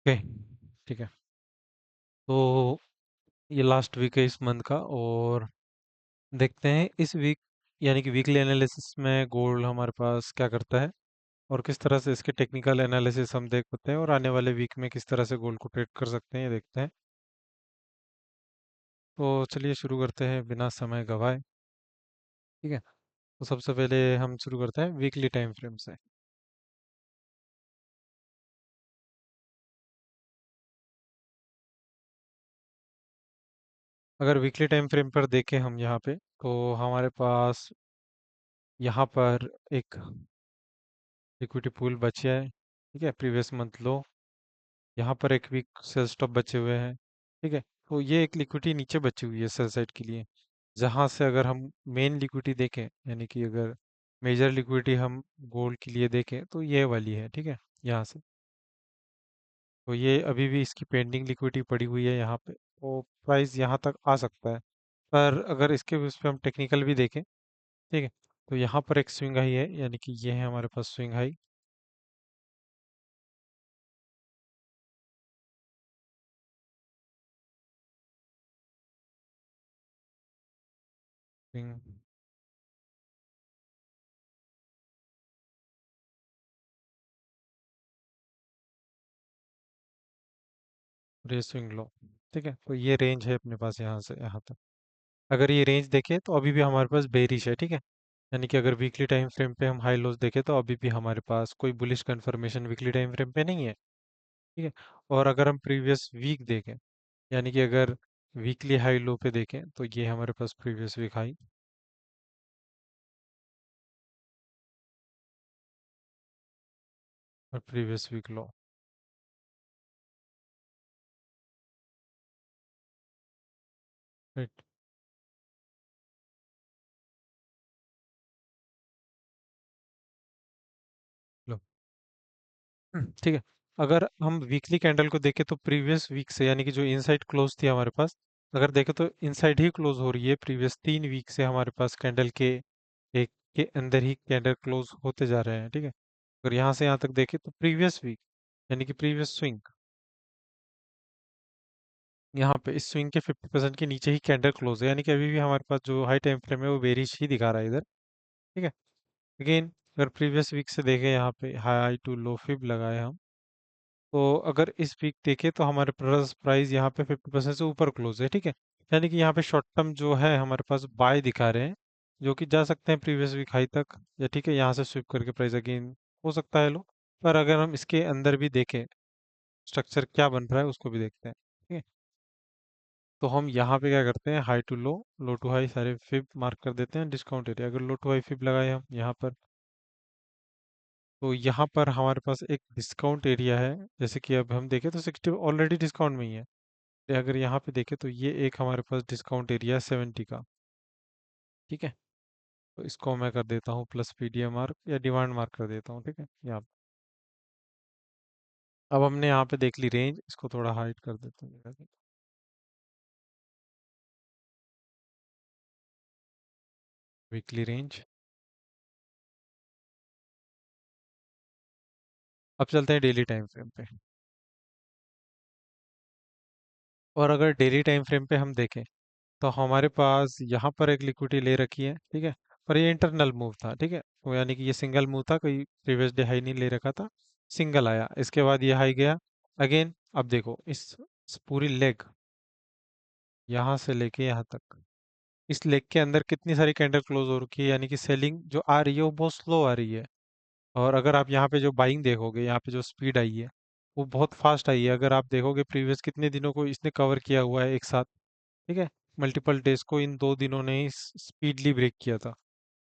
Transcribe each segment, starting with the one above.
Okay. ठीक है। तो ये लास्ट वीक है इस मंथ का, और देखते हैं इस वीक यानी कि वीकली एनालिसिस में गोल्ड हमारे पास क्या करता है, और किस तरह से इसके टेक्निकल एनालिसिस हम देख पाते हैं, और आने वाले वीक में किस तरह से गोल्ड को ट्रेड कर सकते हैं ये देखते हैं। तो चलिए शुरू करते हैं बिना समय गवाए। ठीक है। तो सबसे पहले हम शुरू करते हैं वीकली टाइम फ्रेम से। अगर वीकली टाइम फ्रेम पर देखें हम यहाँ पे, तो हमारे पास यहाँ पर एक इक्विटी पूल बचे है। ठीक है, प्रीवियस मंथ लो। यहाँ पर एक वीक सेल स्टॉप बचे हुए हैं। ठीक है। तो ये एक लिक्विडिटी नीचे बची हुई है सेल साइड के लिए, जहाँ से अगर हम मेन लिक्विडिटी देखें, यानी कि अगर मेजर लिक्विडिटी हम गोल्ड के लिए देखें तो ये वाली है। ठीक है, यहाँ से। तो ये अभी भी इसकी पेंडिंग लिक्विडिटी पड़ी हुई है यहाँ पे, तो प्राइस यहाँ तक आ सकता है। पर अगर इसके उस पे हम टेक्निकल भी देखें, ठीक है, तो यहाँ पर एक स्विंग हाई है, यानी कि ये है हमारे पास स्विंग हाई। स्विंग, रे स्विंग लो। ठीक है, तो ये रेंज है अपने पास यहाँ से यहाँ तक। अगर ये रेंज देखें तो अभी भी हमारे पास बेरिश है। ठीक है, यानी कि अगर वीकली टाइम फ्रेम पे हम हाई लोज देखें तो अभी भी हमारे पास कोई bullish confirmation weekly time frame पे नहीं है। ठीक है। और अगर हम प्रीवियस वीक देखें, यानी कि अगर वीकली हाई लो पे देखें, तो ये हमारे पास प्रीवियस वीक हाई और प्रीवियस वीक लो। राइट। लो। ठीक है। अगर हम वीकली कैंडल को देखें तो प्रीवियस वीक से, यानी कि जो इनसाइड क्लोज थी हमारे पास, अगर देखें तो इनसाइड ही क्लोज हो रही है। प्रीवियस 3 वीक से हमारे पास कैंडल के एक के अंदर ही कैंडल क्लोज होते जा रहे हैं। ठीक है। अगर यहाँ से यहाँ तक देखें तो प्रीवियस वीक, यानी कि प्रीवियस स्विंग, यहाँ पे इस स्विंग के 50% के नीचे ही कैंडल क्लोज है, यानी कि अभी भी हमारे पास जो हाई टाइम फ्रेम है वो बेरिश ही दिखा रहा है इधर। ठीक है। अगेन, अगर प्रीवियस वीक से देखें, यहाँ पे हाई टू लो फिब लगाए हम, तो अगर इस वीक देखें तो हमारे पास प्राइस यहाँ पे 50% से ऊपर क्लोज है। ठीक है, यानी कि यहाँ पे शॉर्ट टर्म जो है हमारे पास बाय दिखा रहे हैं, जो कि जा सकते हैं प्रीवियस वीक हाई तक, या ठीक है यहाँ से स्विप करके प्राइस अगेन हो सकता है लो। पर अगर हम इसके अंदर भी देखें स्ट्रक्चर क्या बन रहा है उसको भी देखते हैं। ठीक है। तो हम यहाँ पे क्या करते हैं, high to low, low to high सारे फिब मार्क कर देते हैं डिस्काउंट एरिया। अगर लो टू हाई फिब लगाए हम यहाँ पर, तो यहाँ पर हमारे पास एक डिस्काउंट एरिया है। जैसे कि अब हम देखें तो 60 ऑलरेडी डिस्काउंट में ही है। अगर यहाँ पे देखें तो ये एक हमारे पास डिस्काउंट एरिया है 70 का। ठीक है। तो इसको मैं कर देता हूँ प्लस पीडीएम मार्क या डिमांड मार्क कर देता हूँ। ठीक है, यहाँ पे। अब हमने यहाँ पे देख ली रेंज, इसको थोड़ा हाइड कर देते हैं। Weekly range. अब चलते हैं डेली टाइम फ्रेम पे। और अगर डेली टाइम फ्रेम पे हम देखें, तो हमारे पास यहाँ पर एक लिक्विडिटी ले रखी है। ठीक है, पर ये इंटरनल मूव था। ठीक है, तो यानी कि ये सिंगल मूव था, कोई प्रीवियस डे हाई नहीं ले रखा था। सिंगल आया, इसके बाद ये हाई गया अगेन। अब देखो इस पूरी लेग, यहाँ से लेके यहाँ तक, इस लेग के अंदर कितनी सारी कैंडल क्लोज हो रखी है, यानी कि सेलिंग जो आ रही है वो बहुत स्लो आ रही है। और अगर आप यहाँ पे जो बाइंग देखोगे, यहाँ पे जो स्पीड आई है वो बहुत फास्ट आई है। अगर आप देखोगे प्रीवियस कितने दिनों को इसने कवर किया हुआ है एक साथ। ठीक है, मल्टीपल डेज को इन 2 दिनों ने ही स्पीडली ब्रेक किया था।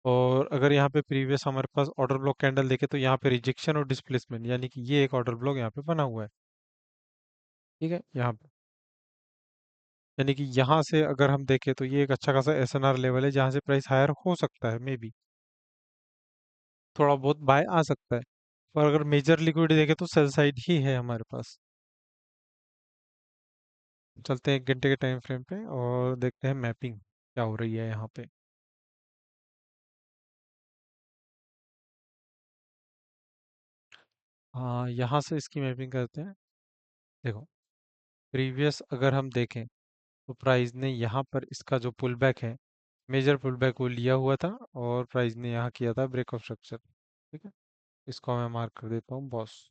और अगर यहाँ पे प्रीवियस हमारे पास ऑर्डर ब्लॉक कैंडल देखे, तो यहाँ पे रिजेक्शन और डिस्प्लेसमेंट, यानी कि ये एक ऑर्डर ब्लॉक यहाँ पे बना हुआ है। ठीक है, यहाँ पे, यानी कि यहाँ से अगर हम देखें तो ये एक अच्छा खासा एसएनआर लेवल है, जहाँ से प्राइस हायर हो सकता है, मे बी थोड़ा बहुत बाय आ सकता है। और अगर मेजर लिक्विडिटी देखें तो सेल साइड ही है हमारे पास। चलते हैं 1 घंटे के टाइम फ्रेम पे और देखते हैं मैपिंग क्या हो रही है यहाँ पे। हाँ, यहाँ से इसकी मैपिंग करते हैं। देखो, प्रीवियस अगर हम देखें तो प्राइस ने यहाँ पर इसका जो पुल बैक है, मेजर पुल बैक वो लिया हुआ था, और प्राइस ने यहाँ किया था ब्रेक ऑफ स्ट्रक्चर। ठीक है, इसको मैं मार्क कर देता हूँ बॉस।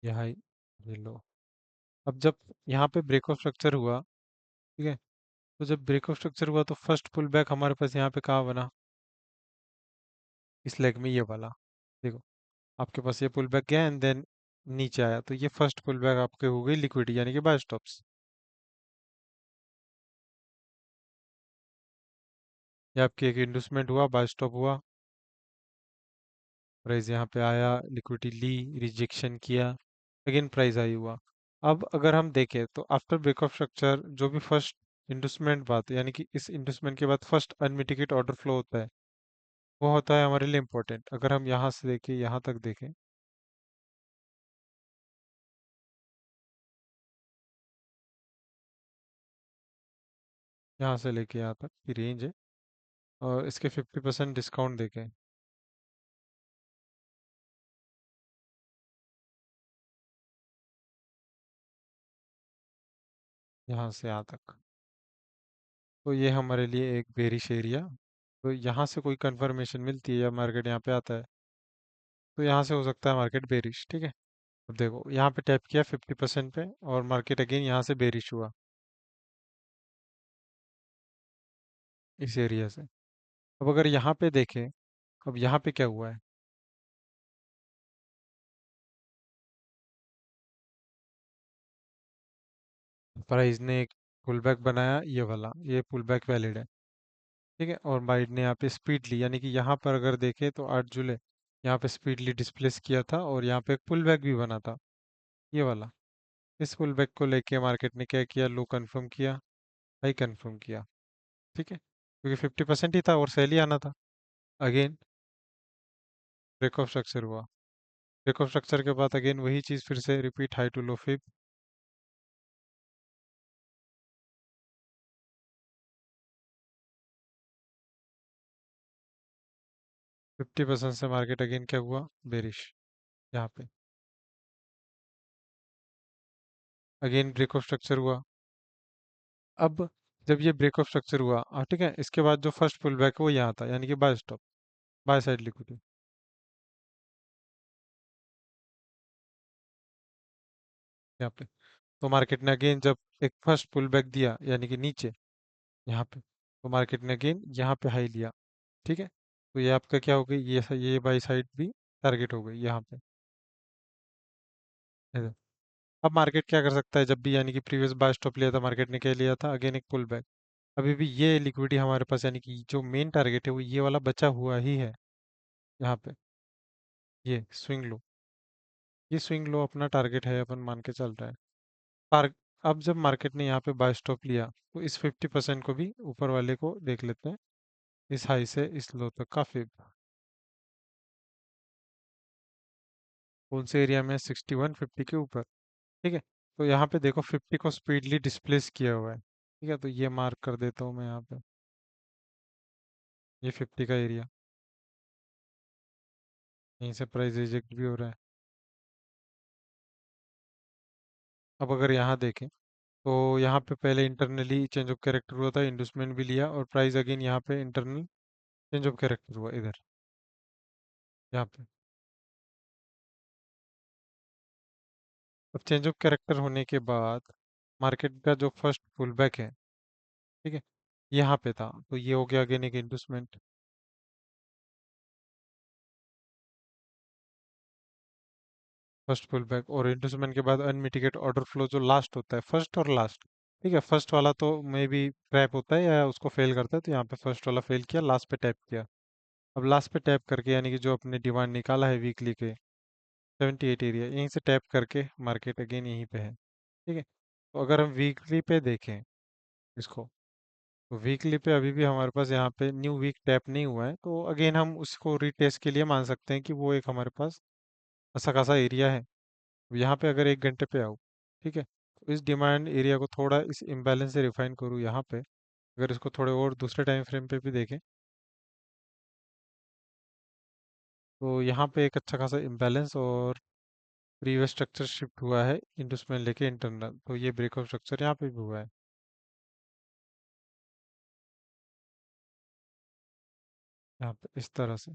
यहाँ ये लो। अब जब यहाँ पे ब्रेक ऑफ स्ट्रक्चर हुआ, ठीक है, तो जब ब्रेक ऑफ स्ट्रक्चर हुआ तो फर्स्ट पुल बैक हमारे पास यहाँ पे कहाँ बना, इस लेग में, ये वाला। देखो, आपके पास ये पुल बैक गया एंड देन नीचे आया, तो ये फर्स्ट पुल बैक आपके हो गई लिक्विडिटी यानी कि बाय स्टॉप्स। ये आपकी एक इंडूसमेंट हुआ, बाय स्टॉप हुआ, प्राइस यहाँ पे आया, लिक्विडिटी ली, रिजेक्शन किया, अगेन प्राइस आई हुआ। अब अगर हम देखें तो आफ्टर ब्रेक ऑफ स्ट्रक्चर जो भी फर्स्ट इंडूसमेंट बात यानी कि इस इंडूसमेंट के बाद फर्स्ट अनमिटिगेट ऑर्डर फ्लो होता है, वो होता है हमारे लिए इम्पोर्टेंट। अगर हम यहाँ से देखें, यहाँ तक देखें, यहाँ से लेके यहाँ तक की रेंज है, और इसके 50% डिस्काउंट देखें, यहाँ से यहाँ तक, तो ये हमारे लिए एक बेरिश एरिया। तो यहाँ से कोई कंफर्मेशन मिलती है या मार्केट यहाँ पे आता है, तो यहाँ से हो सकता है मार्केट बेरिश। ठीक है, अब देखो यहाँ पे टैप किया 50% पे, और मार्केट अगेन यहाँ से बेरिश हुआ इस एरिया से। अब अगर यहाँ पे देखें, अब यहाँ पे क्या हुआ है, प्राइस ने एक पुल बैक बनाया, ये वाला, ये पुल बैक वैलिड है। ठीक है, और बाइड ने यहाँ पे स्पीड ली, यानी कि यहाँ पर अगर देखें तो 8 जुलाई यहाँ पे स्पीडली डिस्प्लेस किया था, और यहाँ पे एक पुल बैक भी बना था, ये वाला। इस पुल बैक को लेके मार्केट ने क्या किया, लो कंफर्म किया, हाई कंफर्म किया। ठीक है, क्योंकि 50% ही था और सेल ही आना था। अगेन ब्रेक ऑफ स्ट्रक्चर हुआ, ब्रेक ऑफ स्ट्रक्चर के बाद अगेन वही चीज़ फिर से repeat, high to low fib. 50% से मार्केट अगेन क्या हुआ, बेरिश यहाँ पे। अगेन ब्रेक ऑफ स्ट्रक्चर हुआ। अब जब ये ब्रेक ऑफ स्ट्रक्चर हुआ, ठीक है, इसके बाद जो फर्स्ट पुल बैक है वो यहाँ था, यानी कि buy stop, buy side liquidity यहाँ पे। तो मार्केट ने अगेन जब एक फर्स्ट पुल बैक दिया यानी कि नीचे यहाँ पे, तो मार्केट ने अगेन यहाँ पे हाई लिया। ठीक है, तो ये आपका क्या हो गई, ये बाई साइड भी टारगेट हो गई यहाँ पे। ऐसे। अब मार्केट क्या कर सकता है, जब भी यानी कि प्रीवियस बाय स्टॉप लिया था मार्केट ने, क्या लिया था, अगेन एक पुल बैक। अभी भी ये लिक्विडिटी हमारे पास, यानी कि जो मेन टारगेट है वो ये वाला बचा हुआ ही है यहाँ पे, ये स्विंग लो। ये स्विंग लो अपना टारगेट है, अपन मान के चल रहा है। टार अब जब मार्केट ने यहाँ पे बाय स्टॉप लिया, तो इस 50% को भी ऊपर वाले को देख लेते हैं, इस हाई से इस लो तक का फिब कौन से एरिया में, 6150 के ऊपर। ठीक है, तो यहाँ पे देखो 50 को स्पीडली डिस्प्लेस किया हुआ है। ठीक है, तो ये मार्क कर देता हूँ मैं यहाँ पे, ये 50 का एरिया, यहीं से प्राइस रिजेक्ट भी हो रहा है। अब अगर यहाँ देखें तो यहाँ पे पहले इंटरनली चेंज ऑफ कैरेक्टर हुआ था, इंडूसमेंट भी लिया, और प्राइस अगेन यहाँ पे इंटरनल चेंज ऑफ कैरेक्टर हुआ इधर, यहाँ पे। अब चेंज ऑफ कैरेक्टर होने के बाद मार्केट का जो फर्स्ट पुल बैक है, ठीक है, यहाँ पे था, तो ये हो गया अगेन एक इंडूसमेंट, फर्स्ट पुल बैक, और इंडूसमेंट के बाद अनमिटिगेट ऑर्डर फ्लो जो लास्ट होता है, फर्स्ट और लास्ट। ठीक है, फर्स्ट वाला तो मे बी ट्रैप होता है या उसको फेल करता है, तो यहाँ पे फर्स्ट वाला फेल किया, लास्ट पे टैप किया। अब लास्ट पे टैप करके यानी कि जो अपने डिमांड निकाला है वीकली के 78 एरिया, यहीं से टैप करके मार्केट अगेन यहीं पे है। ठीक है, तो अगर हम वीकली पे देखें इसको, तो वीकली पे अभी भी हमारे पास यहाँ पे न्यू वीक टैप नहीं हुआ है, तो अगेन हम उसको रीटेस्ट के लिए मान सकते हैं कि वो एक हमारे पास अच्छा खासा एरिया है। यहाँ पे अगर 1 घंटे पे आओ, ठीक है, तो इस डिमांड एरिया को थोड़ा इस इम्बैलेंस से रिफाइन करूँ यहाँ पे, अगर इसको थोड़े और दूसरे टाइम फ्रेम पे भी देखें, तो यहाँ पे एक अच्छा खासा इम्बैलेंस और प्रीवियस स्ट्रक्चर शिफ्ट हुआ है इंडस्ट्रियल लेके इंटरनल, तो ये ब्रेकआउट स्ट्रक्चर यहाँ पे भी हुआ है, यहाँ पे इस तरह से।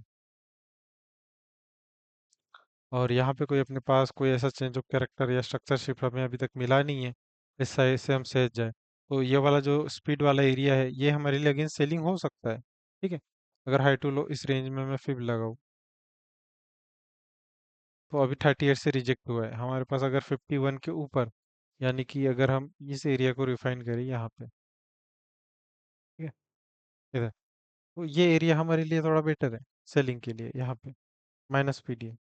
और यहाँ पे कोई अपने पास कोई ऐसा चेंज ऑफ कैरेक्टर या स्ट्रक्चर शिफ्ट हमें अभी तक मिला नहीं है इस साइड से हम सहज जाए। तो ये वाला जो स्पीड वाला एरिया है ये हमारे लिए अगेंस्ट सेलिंग हो सकता है, ठीक है। अगर हाई टू लो इस रेंज में मैं फिब लगाऊं, तो अभी 38 से रिजेक्ट हुआ है हमारे पास। अगर 51 के ऊपर, यानी कि अगर हम इस एरिया को रिफाइन करें यहाँ पे, ठीक है, इधर, तो ये एरिया हमारे लिए थोड़ा बेटर है सेलिंग के लिए यहाँ पे, माइनस पीडीए।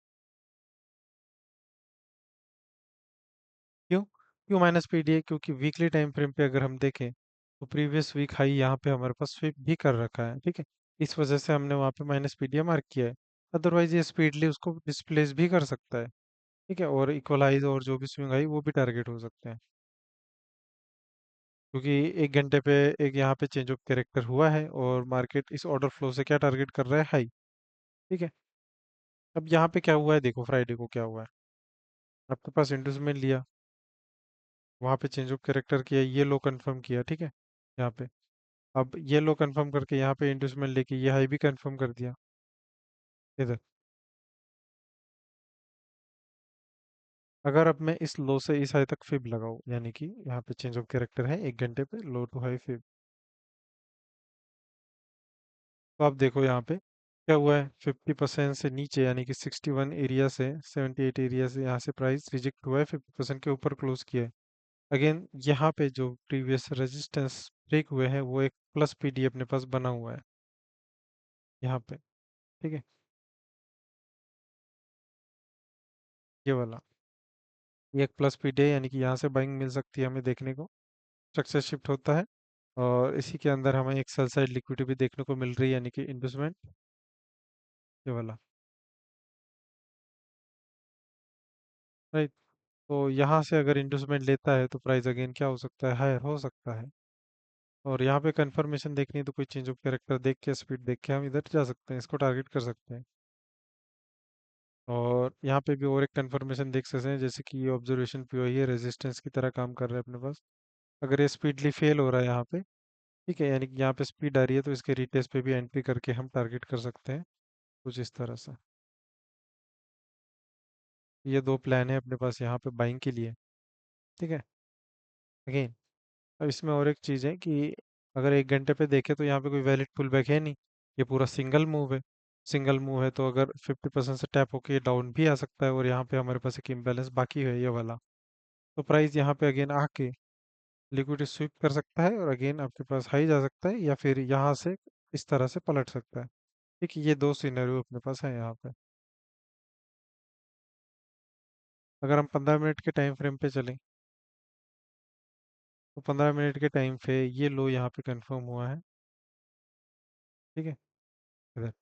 क्यों? क्यों माइनस पीडीए? क्योंकि वीकली टाइम फ्रेम पे अगर हम देखें तो प्रीवियस वीक हाई यहाँ पे हमारे पास स्विप भी कर रखा है, ठीक है। इस वजह से हमने वहाँ पे माइनस पीडीए मार्क किया है। अदरवाइज ये स्पीडली उसको डिस्प्लेस भी कर सकता है, ठीक है, और इक्वलाइज और जो भी स्विंग हाई वो भी टारगेट हो सकते हैं। क्योंकि 1 घंटे पे एक यहाँ पे चेंज ऑफ कैरेक्टर हुआ है और मार्केट इस ऑर्डर फ्लो से क्या टारगेट कर रहा है, हाई, ठीक है। अब यहाँ पे क्या हुआ है, देखो फ्राइडे को क्या हुआ है। आपके पास इंडस्ट्रियल लिया, वहाँ पे चेंज ऑफ कैरेक्टर किया, ये लो कंफर्म किया, ठीक है, यहाँ पे। अब ये लो कंफर्म करके यहाँ पे इंडस्ट्रियल लेके ये हाई भी कंफर्म कर दिया इधर। अगर अब मैं इस लो से इस हाई तक फिब लगाऊं, यानी कि यहाँ पे चेंज ऑफ कैरेक्टर है 1 घंटे पे, लो टू हाई फिब, तो आप देखो यहाँ पे क्या हुआ है, 50% से नीचे यानी कि 61 एरिया से 78 एरिया से यहाँ से प्राइस रिजेक्ट हुआ है, 50% के ऊपर क्लोज किया है। अगेन यहाँ पे जो प्रीवियस रेजिस्टेंस ब्रेक हुए हैं वो एक प्लस पीडी अपने पास बना हुआ है यहाँ पे, ठीक है, ये वाला, ये एक प्लस पीडी है, यानी कि यहाँ से बाइंग मिल सकती है हमें देखने को, स्ट्रक्चर शिफ्ट होता है। और इसी के अंदर हमें एक सेल साइड लिक्विडिटी भी देखने को मिल रही है, यानी कि इन्वेस्टमेंट, ये वाला, राइट। तो यहाँ से अगर इन्वेस्टमेंट लेता है तो प्राइस अगेन क्या हो सकता है, हायर हो सकता है। और यहाँ पे कंफर्मेशन देखनी है तो कोई चेंज ऑफ कैरेक्टर देख के, स्पीड देख के हम इधर जा सकते हैं, इसको टारगेट कर सकते हैं। और यहाँ पे भी और एक कंफर्मेशन देख सकते हैं, जैसे कि ये ऑब्जर्वेशन पे हुई है, रेजिस्टेंस की तरह काम कर रहा है अपने पास। अगर ये स्पीडली फेल हो रहा है यहाँ पे, ठीक है, यानी कि यहाँ पे स्पीड आ रही है, तो इसके रिटेस्ट पे भी एंट्री करके हम टारगेट कर सकते हैं, कुछ इस तरह से। ये दो प्लान है अपने पास यहाँ पे बाइंग के लिए, ठीक है। अगेन अब इसमें और एक चीज़ है कि अगर 1 घंटे पे देखें तो यहाँ पे कोई वैलिड पुल बैक है नहीं, ये पूरा सिंगल मूव है। सिंगल मूव है तो अगर 50% से टैप होके डाउन भी आ सकता है, और यहाँ पे हमारे पास एक इम्बैलेंस बाकी है ये वाला, तो प्राइस यहाँ पे अगेन आके लिक्विडिटी स्वीप कर सकता है और अगेन आपके पास हाई जा सकता है, या फिर यहाँ से इस तरह से पलट सकता है, ठीक है। ये दो सिनेरियो अपने पास है यहाँ पे। अगर हम 15 मिनट के टाइम फ्रेम पे चलें, तो 15 मिनट के टाइम पे ये लो यहाँ पे कंफर्म हुआ है, ठीक है, इधर,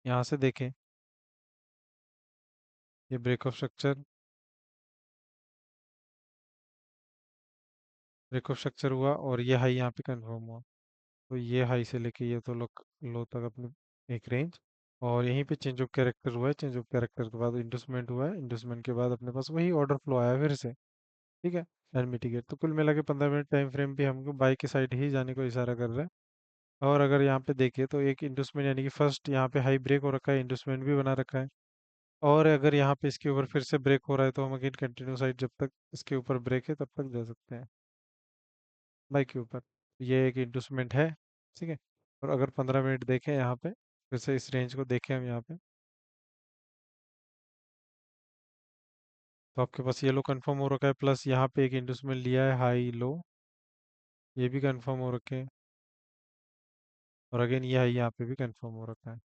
यहाँ से देखें, ये break of structure, break of structure हुआ और ये हाई यहाँ पे कंफर्म हुआ। तो ये हाई से लेके ये तो लो तक अपनी एक रेंज, और यहीं पे चेंज ऑफ कैरेक्टर हुआ है, चेंज ऑफ कैरेक्टर के बाद इंडस्टमेंट हुआ है, इंडस्टमेंट के बाद अपने पास वही ऑर्डर फ्लो आया फिर से, ठीक है, एंड मिटिगेट। तो कुल मिला के 15 मिनट टाइम फ्रेम भी हमको बाई की साइड ही जाने को इशारा कर रहा है। और अगर यहाँ पे देखें तो एक इंडस्टमेंट, यानी कि फर्स्ट यहाँ पे हाई ब्रेक हो रखा है, इंडस्टमेंट भी बना रखा है। और अगर यहाँ पे इसके ऊपर फिर से ब्रेक हो रहा है तो हम अगेन कंटिन्यू साइड, जब तक इसके ऊपर ब्रेक है तब तक जा सकते हैं बाई के ऊपर। ये एक इंडस्टमेंट है, ठीक है। और अगर 15 मिनट देखें यहाँ पे, फिर से इस रेंज को देखें हम यहाँ पे, तो आपके पास ये लो कंफर्म हो रखा है, प्लस यहाँ पे एक इंडस्टमेंट लिया है हाई लो, ये भी कंफर्म हो रखे हैं। और अगेन ये हाई यहाँ पे भी कंफर्म हो रखा है।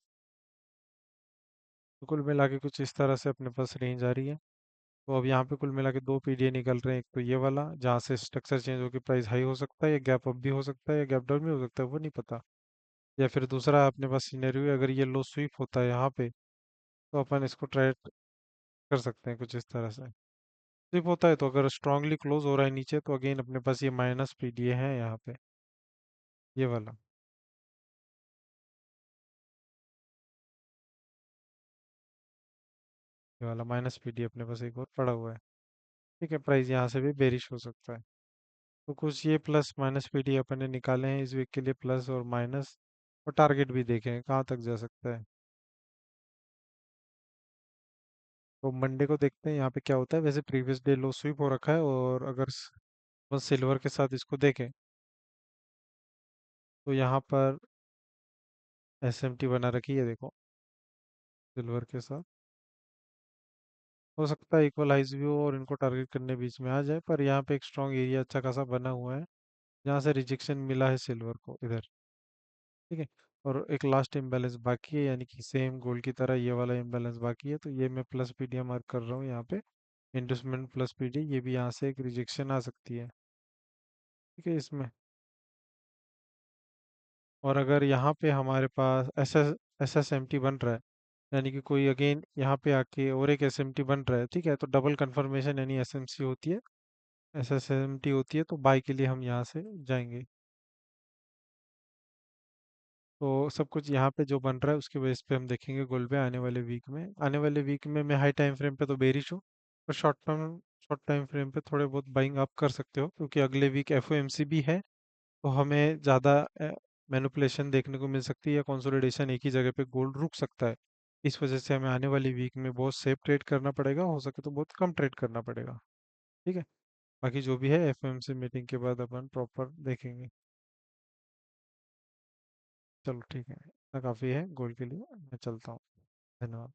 तो कुल मिला के कुछ इस तरह से अपने पास रेंज आ रही है। तो अब यहाँ पे कुल मिला के दो पीडीए निकल रहे हैं, एक तो ये वाला जहाँ से स्ट्रक्चर चेंज होकर प्राइस हाई हो सकता है, या गैप अप भी हो सकता है, या गैप डाउन भी हो सकता है, वो नहीं पता। या फिर दूसरा अपने पास सिनेरियो है, अगर ये लो स्वीप होता है यहाँ पे, तो अपन इसको ट्राई कर सकते हैं कुछ इस तरह से। स्वीप होता है तो अगर स्ट्रांगली क्लोज हो रहा है नीचे, तो अगेन अपने पास ये माइनस पीडीए है यहाँ पे, ये वाला। ये वाला माइनस पीडी अपने पास एक और पड़ा हुआ है। ठीक है, प्राइस यहाँ से भी बेरिश हो सकता है। तो कुछ ये प्लस माइनस पीडी अपन ने निकाले हैं इस वीक के लिए, प्लस और माइनस, और टारगेट भी देखे हैं कहाँ तक जा सकता है। तो मंडे को देखते हैं यहाँ पे क्या होता है। वैसे प्रीवियस डे लो स्वीप हो रखा है, और अगर बस सिल्वर के साथ इसको देखें तो यहाँ पर एसएमटी बना रखी है देखो, सिल्वर के साथ। हो सकता है इक्वलाइज भी हो और इनको टारगेट करने बीच में आ जाए, पर यहाँ पे एक स्ट्रॉन्ग एरिया अच्छा खासा बना हुआ है जहाँ से रिजेक्शन मिला है सिल्वर को इधर। ठीक है, और एक लास्ट इम्बैलेंस बाकी है, यानी कि सेम गोल्ड की तरह ये वाला इम्बैलेंस बाकी है, तो ये मैं प्लस पीडी मार्क कर रहा हूँ यहाँ पे। इंडस्टमेंट प्लस पीडी, ये भी यहाँ से एक रिजेक्शन आ सकती है। ठीक है इसमें। और अगर यहाँ पे हमारे पास S S S M T बन रहा है, यानी कि कोई अगेन यहाँ पे आके और एक एस एम टी बन रहा है, ठीक है, तो डबल कंफर्मेशन यानी एस एम सी होती है, एस एस एम टी होती है, तो बाई के लिए हम यहाँ से जाएंगे। तो सब कुछ यहाँ पे जो बन रहा है उसके बेस पे हम देखेंगे गोल्ड पे आने वाले वीक में। आने वाले वीक में मैं हाई टाइम फ्रेम पे तो बेरिश हूँ, पर शॉर्ट टाइम फ्रेम पे थोड़े बहुत बाइंग अप कर सकते हो, क्योंकि अगले week F O M C भी है। तो हमें ज़्यादा मैनिपुलेशन देखने को मिल सकती है, या कंसोलिडेशन एक ही जगह पे गोल्ड रुक सकता है। इस वजह से हमें आने वाली वीक में बहुत सेफ ट्रेड करना पड़ेगा, हो सके तो बहुत कम ट्रेड करना पड़ेगा। ठीक है, बाकी जो भी है F O M C meeting के बाद अपन प्रॉपर देखेंगे। चलो ठीक है, इतना काफ़ी है गोल्ड के लिए, मैं चलता हूँ। धन्यवाद।